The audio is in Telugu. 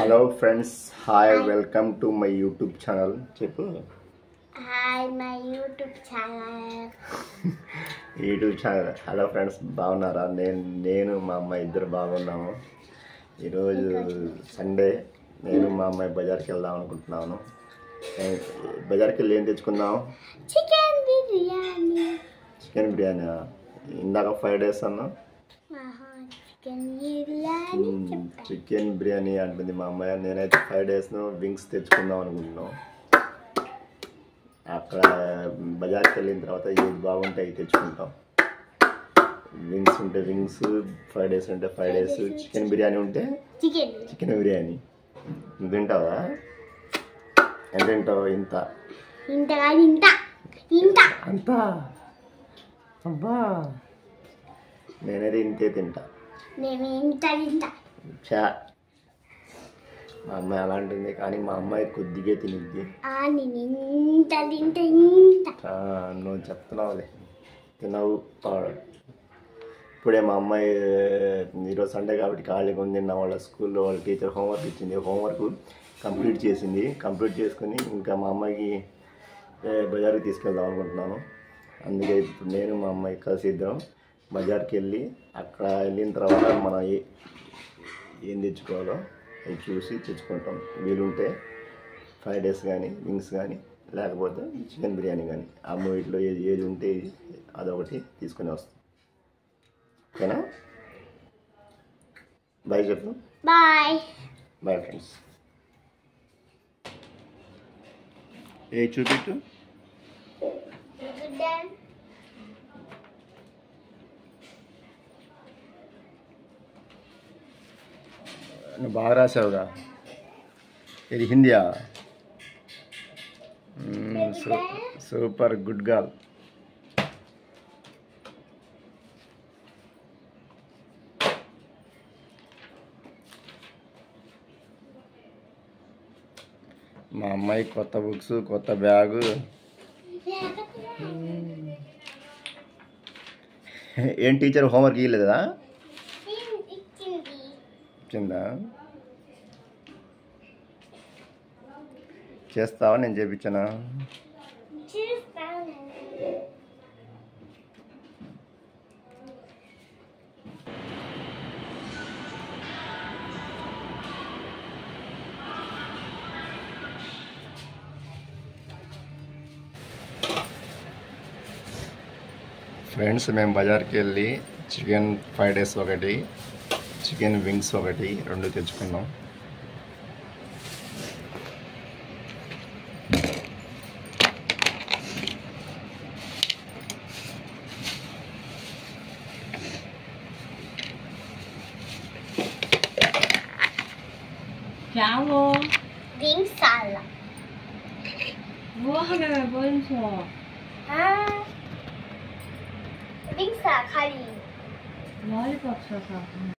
Hello friends, hi, welcome to my YouTube channel. చెప్పు. Hi my YouTube channel. Hello friends, బాగున్నారా? నేను మా అమ్మాయి ఇద్దరు బాగున్నాము. ఈరోజు సండే. నేను మా అమ్మాయి బజార్కి వెళ్దాం అనుకుంటున్నాను. బజార్కి వెళ్ళి ఏం తెచ్చుకుందాం? చికెన్ బిర్యానీ. ఇందాక 5 days అన్నా. చికెన్ బిర్యానీ అంటుంది మా అమ్మాయి. నేనైతే 5 days వింగ్స్ తెచ్చుకుందాం అనుకుంటున్నాం. అక్కడ బజార్కి వెళ్ళిన తర్వాత ఏది బాగుంటే అవి తెచ్చుకుంటాం. వింగ్స్ ఉంటే వింగ్స్, 5 days ఉంటే 5 days, చికెన్ బిర్యానీ ఉంటే చికెన్ బిర్యానీ. నువ్వు తింటావా? ఎంత తింటావు? అంత అబ్బా, నేనైతే ఇంతే తింటా. చా, మా అమ్మాయి అలా అంటుంది, కానీ మా అమ్మాయి కొద్దిగా తినిద్ది. నువ్వు చెప్తున్నావులే, తినవు. ఇప్పుడే మా అమ్మాయి ఈరోజు సండే కాబట్టి ఖాళీగా ఉంది. వాళ్ళ స్కూల్లో వాళ్ళ టీచర్ హోంవర్క్ ఇచ్చింది. హోంవర్క్ కంప్లీట్ చేసింది. కంప్లీట్ చేసుకుని ఇంకా మా అమ్మాయికి బజార్కి తీసుకెళ్దాం అనుకుంటున్నాను. అందుకే ఇప్పుడు నేను మా అమ్మాయి కలిసి ఇద్దరం బజార్కి వెళ్ళి, అక్కడ వెళ్ళిన తర్వాత మనం ఏం తెచ్చుకోవాలో అవి చూసి తెచ్చుకుంటాం. వీలుంటే 5 days కానీ వింగ్స్ కానీ, లేకపోతే చికెన్ బిర్యానీ కానీ, ఆ మూవీలో ఏది ఉంటే అదొకటి తీసుకుని వస్తాం. ఓకేనా? బాయ్ చెప్పు. Bye friends. ఏ చూపిట్టు. నువ్వు బాగా రాసావుగా. ఇది హిందీయా? Super, good girl. మా అమ్మాయి కొత్త బుక్స్, కొత్త బ్యాగు. ఏం టీచర్ హోంవర్క్ ఇవ్వలేదా? ఇచ్చిందా? చేస్తావా? నేను చేయించానా? ఫ్రెండ్స్, మేము బజార్కి వెళ్ళి చికెన్ 5 days ఒకటి, చికెన్ వింగ్స్ ఒకటి, 2 తెచ్చుకున్నాం. क्या वो विंग्स साला वो हमें बोल सो विंग्स खाली लॉलीपॉप सा